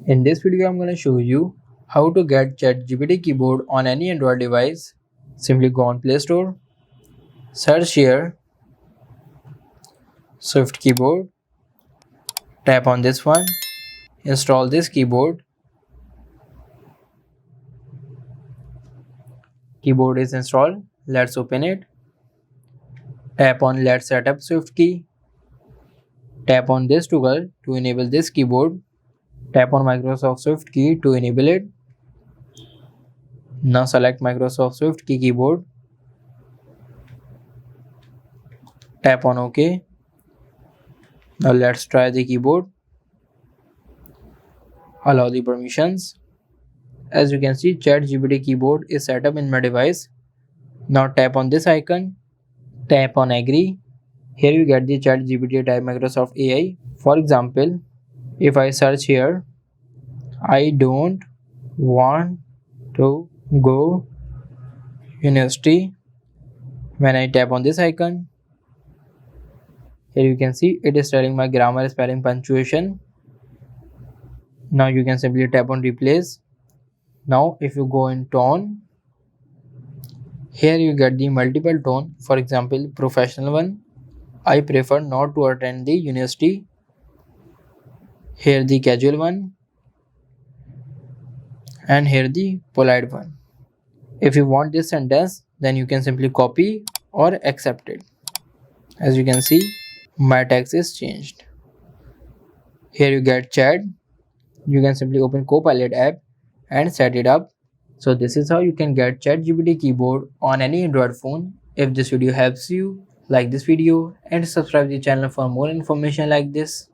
In this video, I'm going to show you how to get ChatGPT keyboard on any Android device. Simply go on Play Store, search here Swift keyboard, tap on this one, install this keyboard. Keyboard is installed. Let's open it. Tap on Let's set up Swift key. Tap on this toggle to enable this keyboard. Tap on Microsoft Swift key to enable it. Now select Microsoft Swift key keyboard. Tap on OK. Now let's try the keyboard. Allow the permissions. As you can see, ChatGPT keyboard is set up in my device. Now tap on this icon. Tap on agree. Here you get the ChatGPT type Microsoft AI. For example, if I search here, I don't want to go university. When I tap on this icon, here you can see it is telling my grammar, spelling, punctuation. Now you can simply tap on replace. Now if you go in tone, here you get the multiple tone. For example, professional one. I prefer not to attend the university. Here the casual one, and here the polite one. If you want this sentence, then you can simply copy or accept it. As you can see, my text is changed. Here you get chat. You can simply open Copilot app and set it up. So this is how you can get ChatGPT keyboard on any Android phone. If this video helps you, like this video and subscribe the channel for more information like this.